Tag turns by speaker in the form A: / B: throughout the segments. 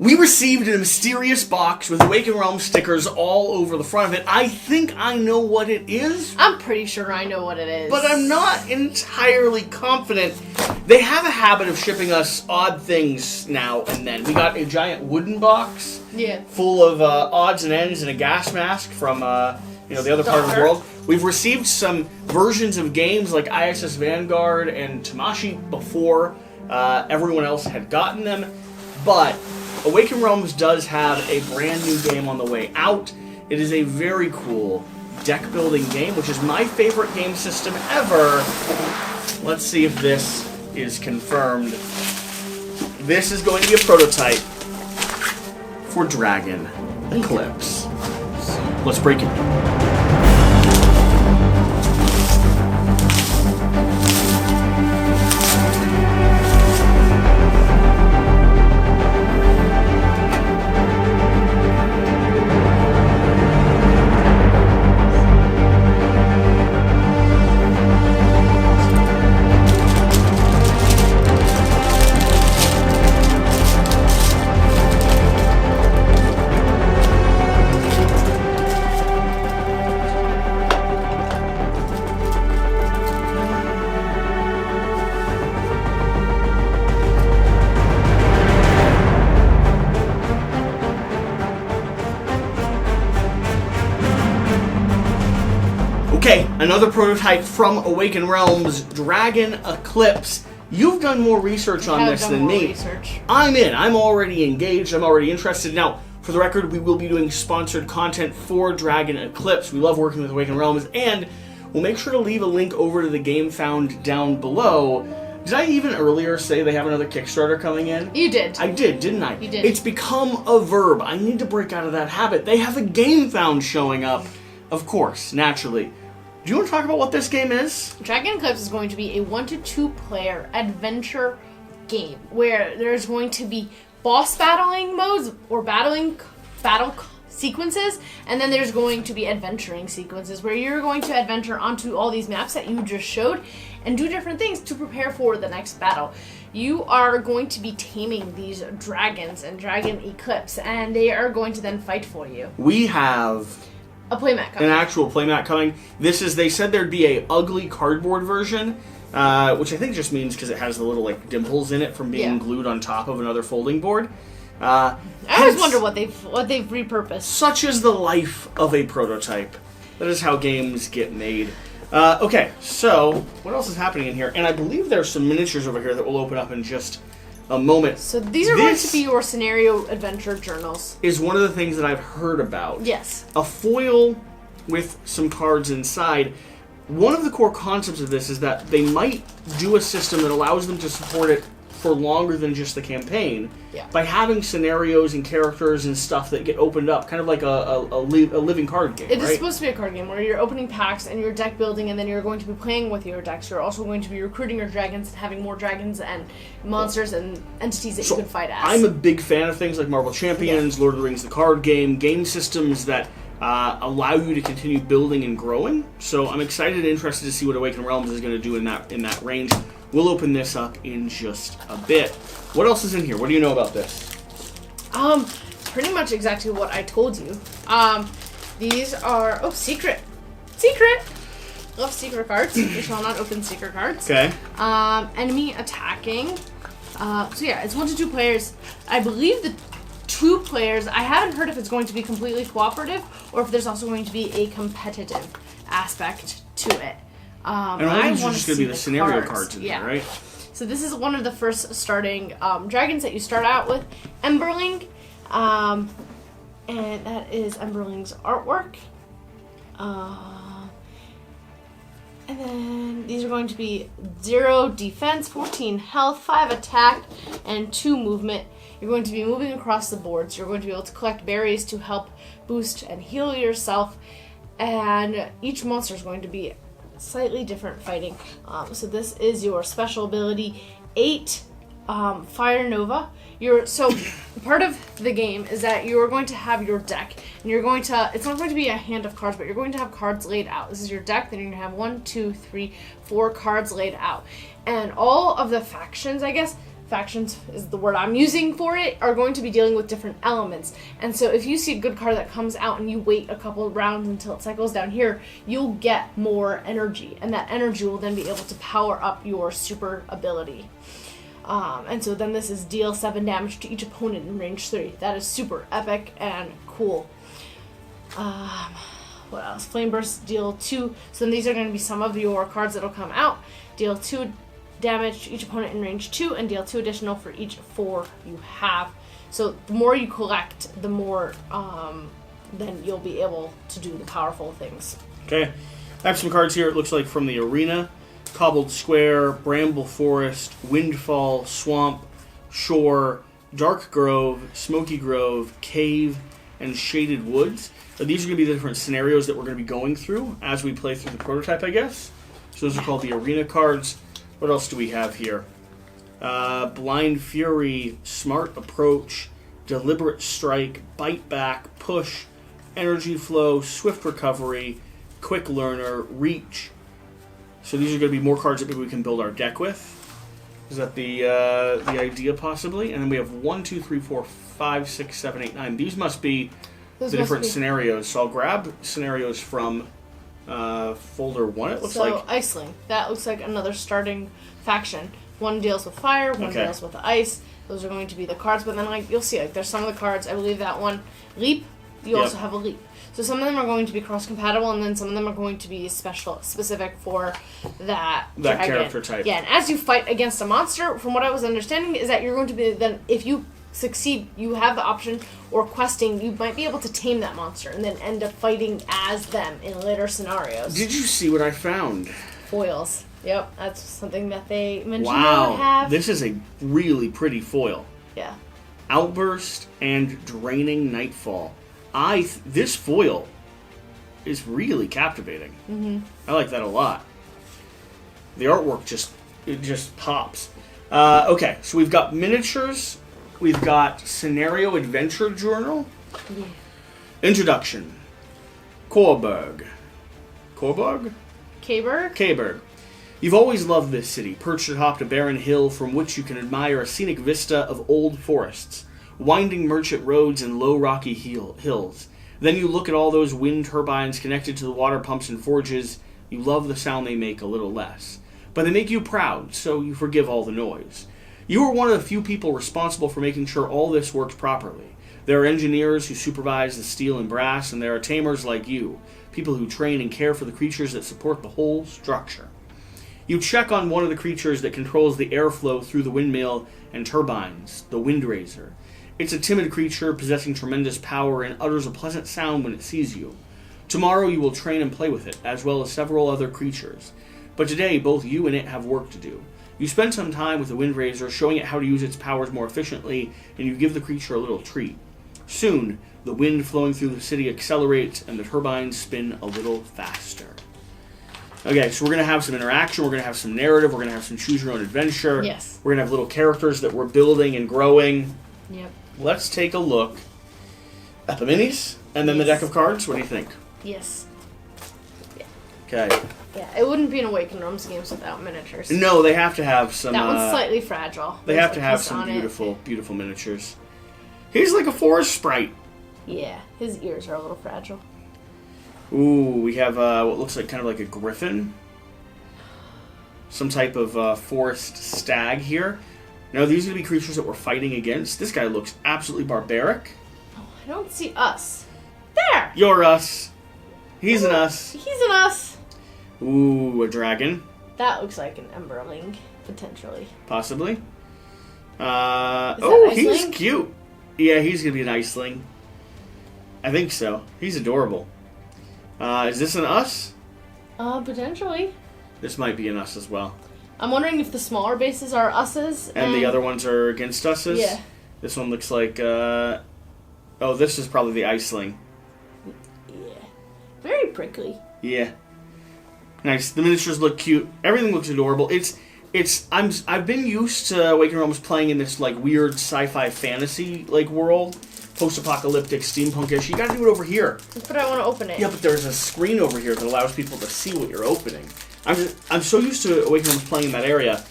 A: We received a mysterious box with Awaken Realms stickers all over the front of it. I think I know what it is.
B: I'm pretty sure I know what it is.
A: But I'm not entirely confident. They have a habit of shipping us odd things now and then. We got a giant wooden box full of odds and ends and a gas mask from the other part of the world. We've received some versions of games like ISS Vanguard and Tamashi before everyone else had gotten them. But Awaken Realms does have a brand new game on the way out. It is a very cool deck building game, which is my favorite game system ever. Let's see if this is confirmed. This is going to be a prototype for Dragon Eclipse. Let's break it down. Okay, another prototype from Awaken Realms, Dragon Eclipse. You've done more research on this than me. I'm in. I'm already engaged. I'm already interested. Now, for the record, we will be doing sponsored content for Dragon Eclipse. We love working with Awaken Realms, and we'll make sure to leave a link over to the game found down below. Did I even earlier say they have another Kickstarter coming in?
B: You did.
A: I did, didn't I?
B: You did.
A: It's become a verb. I need to break out of that habit. They have a game found showing up. Of course, naturally. Do you want to talk about what this game is?
B: Dragon Eclipse is going to be a 1 to 2 player adventure game where there's going to be boss battling modes or battle sequences, and then there's going to be adventuring sequences where you're going to adventure onto all these maps that you just showed and do different things to prepare for the next battle. You are going to be taming these dragons in Dragon Eclipse, and they are going to then fight for you.
A: We have
B: a playmat coming.
A: An actual playmat coming. This is, they said there'd be a ugly cardboard version, which I think just means because it has the little like dimples in it from being glued on top of another folding board.
B: I always wonder what they've repurposed.
A: Such is the life of a prototype. That is how games get made. Okay, so what else is happening in here? And I believe there's some miniatures over here that will open up in just a moment.
B: So these are going to be your scenario adventure journals.
A: Is one of the things that I've heard about.
B: Yes.
A: A foil with some cards inside. One of the core concepts of this is that they might do a system that allows them to support it for longer than just the campaign by having scenarios and characters and stuff that get opened up, kind of like a living card game.
B: It is supposed to be a card game where you're opening packs and you're deck building, and then you're going to be playing with your decks. You're also going to be recruiting your dragons and having more dragons and monsters and entities that you can fight as.
A: I'm a big fan of things like Marvel Champions, Lord of the Rings the card game systems that allow you to continue building and growing. So I'm excited and interested to see what Awaken Realms is going to do in that range. We'll open this up in just a bit. What else is in here? What do you know about this?
B: Pretty much exactly what I told you. These are secret. Love secret cards. We shall not open secret cards.
A: Okay.
B: Enemy attacking. So yeah, it's 1 to 2 players. I believe the 2 players. I haven't heard if it's going to be completely cooperative or if there's also going to be a competitive aspect to it.
A: And I think it's just going to be the scenario cards in there, right?
B: So this is one of the first starting dragons that you start out with. Emberling. And that is Emberling's artwork. And then these are going to be 0 defense, 14 health, 5 attack, and 2 movement. You're going to be moving across the boards. You're going to be able to collect berries to help boost and heal yourself. And each monster is going to be slightly different fighting. So this is your special ability 8 Fire Nova. So part of the game is that you're going to have your deck, and you're going to, it's not going to be a hand of cards, but you're going to have cards laid out. This is your deck, then you're going to have 1, 2, 3, 4 cards laid out. And all of the factions, I guess, factions is the word I'm using for it, are going to be dealing with different elements. And so if you see a good card that comes out and you wait a couple of rounds until it cycles down here, you'll get more energy. And that energy will then be able to power up your super ability. And so then this is deal 7 damage to each opponent in range 3. That is super epic and cool. What else? Flame Burst, deal 2. So then these are going to be some of your cards that'll come out. Deal 2 damage to each opponent in range 2, and deal 2 additional for each 4 you have. So the more you collect, the more then you'll be able to do the powerful things.
A: Okay. I have some cards here, it looks like, from the arena. Cobbled Square, Bramble Forest, Windfall, Swamp, Shore, Dark Grove, Smoky Grove, Cave, and Shaded Woods. So these are going to be the different scenarios that we're going to be going through as we play through the prototype, I guess. So those are called the arena cards. What else do we have here? Blind Fury, Smart Approach, Deliberate Strike, Bite Back, Push, Energy Flow, Swift Recovery, Quick Learner, Reach. So these are going to be more cards that maybe we can build our deck with. Is that the idea, possibly? And then we have 1, 2, 3, 4, 5, 6, 7, 8, 9. These must be the different scenarios. So I'll grab scenarios from folder 1, it looks like.
B: So Iceling. That looks like another starting faction. One deals with fire, one deals with ice. Those are going to be the cards. But then, like, you'll see, like, there's some of the cards. I believe that one. Leap. You also have a leap. So some of them are going to be cross-compatible, and then some of them are going to be specific for that dragon.
A: Character type.
B: Yeah, and as you fight against a monster, from what I was understanding, is that you're going to be, then, if you succeed, you have the option, or questing, you might be able to tame that monster, and then end up fighting as them in later scenarios.
A: Did you see what I found?
B: Foils. Yep, that's something that they mentioned they
A: wow,
B: would have.
A: This is a really pretty foil.
B: Yeah.
A: Outburst and Draining Nightfall. This foil is really captivating. Mm-hmm. I like that a lot. The artwork just pops. Okay, so we've got miniatures. We've got Scenario Adventure Journal. Yeah. Introduction. Korberg. Korberg? Kayberg. You've always loved this city, perched atop a barren hill from which you can admire a scenic vista of old forests, winding merchant roads and low rocky hills. Then you look at all those wind turbines connected to the water pumps and forges. You love the sound they make a little less. But they make you proud, so you forgive all the noise. You are one of the few people responsible for making sure all this works properly. There are engineers who supervise the steel and brass, and there are tamers like you, people who train and care for the creatures that support the whole structure. You check on one of the creatures that controls the airflow through the windmill and turbines, the Windraiser. It's a timid creature possessing tremendous power and utters a pleasant sound when it sees you. Tomorrow you will train and play with it, as well as several other creatures. But today, both you and it have work to do. You spend some time with the Windraiser, showing it how to use its powers more efficiently, and you give the creature a little treat. Soon, the wind flowing through the city accelerates, and the turbines spin a little faster. Okay, so we're going to have some interaction, we're going to have some narrative, we're going to have some choose-your-own-adventure.
B: Yes.
A: We're going to have little characters that we're building and growing.
B: Yep.
A: Let's take a look at the minis, and then the deck of cards. What do you think?
B: Yes. Yeah.
A: Okay.
B: Yeah, it wouldn't be an Awaken Realms games without miniatures.
A: No, they have to have some...
B: That one's slightly fragile.
A: They have to have some beautiful miniatures. He's like a forest sprite.
B: Yeah, his ears are a little fragile.
A: Ooh, we have what looks like kind of like a griffin. Some type of forest stag here. Now, these are going to be creatures that we're fighting against. This guy looks absolutely barbaric.
B: Oh, I don't see us. There!
A: You're us. He's an us.
B: He's an us.
A: Ooh, a dragon.
B: That looks like an Emberling, potentially.
A: Possibly. He's
B: Iceling?
A: cute. Yeah, he's going to be an Iceling. I think so. He's adorable. Is this an us?
B: Potentially.
A: This might be an us as well.
B: I'm wondering if the smaller bases are us's.
A: And the other ones are against us's?
B: Yeah.
A: This one looks like, this is probably the Iceling.
B: Yeah. Very prickly.
A: Yeah. Nice. The miniatures look cute. Everything looks adorable. I've been used to Awaken Realms playing in this, like, weird sci-fi fantasy, like, world. Post-apocalyptic, steampunkish. You gotta do it over here.
B: But I want to open it.
A: Yeah, but there's a screen over here that allows people to see what you're opening. I'm so used to Awaken Realms playing in that area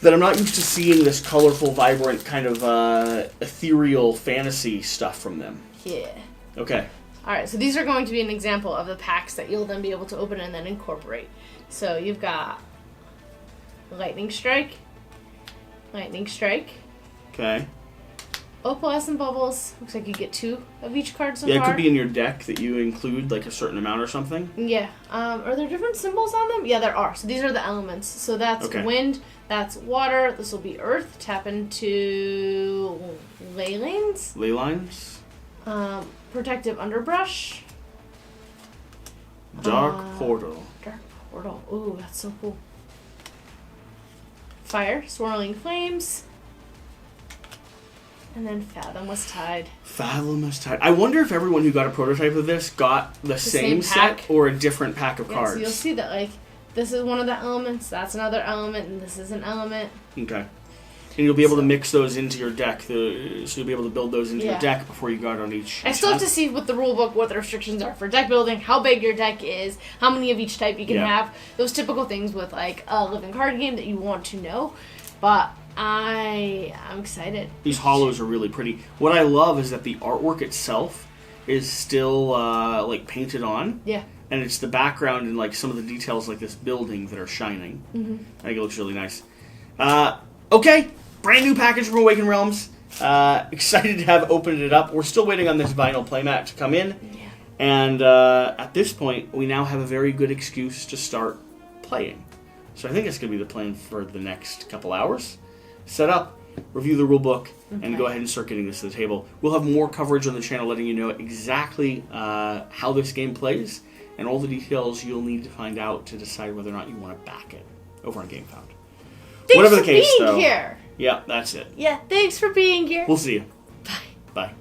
A: that I'm not used to seeing this colorful, vibrant, kind of ethereal fantasy stuff from them.
B: Yeah.
A: Okay.
B: Alright, so these are going to be an example of the packs that you'll then be able to open and then incorporate. So you've got Lightning Strike.
A: Okay.
B: Opalescent Bubbles. Looks like you get 2 of each card so
A: Yeah,
B: far.
A: it could be in your deck that you include like a certain amount or something.
B: Yeah. Are there different symbols on them? Yeah, there are. So these are the elements. So that's wind, that's water, this will be earth. Tap into ley lines.
A: Ley lines.
B: Protective underbrush.
A: Dark portal.
B: Dark portal. Ooh, that's so cool. Fire, swirling flames. And then Fathomless Tide.
A: Fathomless Tide. I wonder if everyone who got a prototype of this got the same set or a different pack of cards.
B: So you'll see that, like, this is one of the elements, that's another element, and this is an element.
A: Okay. And you'll be able to mix those into your deck, so you'll be able to build those into your deck before you go out on each.
B: I still have to see with the rulebook what the restrictions are for deck building, how big your deck is, how many of each type you can have, those typical things with like a living card game that you want to know. But I'm excited.
A: These hollows are really pretty. What I love is that the artwork itself is still like painted on.
B: Yeah.
A: And it's the background and like some of the details like this building that are shining. Mm-hmm. I think it looks really nice. Okay. Brand new package from Awaken Realms. Excited to have opened it up. We're still waiting on this vinyl playmat to come in. Yeah. And at this point, we now have a very good excuse to start playing. So I think it's going to be the plan for the next couple hours. Set up, review the rulebook, and go ahead and start getting this to the table. We'll have more coverage on the channel letting you know exactly how this game plays and all the details you'll need to find out to decide whether or not you want to back it over on GameFound.
B: Thanks for being here.
A: Yeah, that's it.
B: Yeah, thanks for being here.
A: We'll see you.
B: Bye.
A: Bye.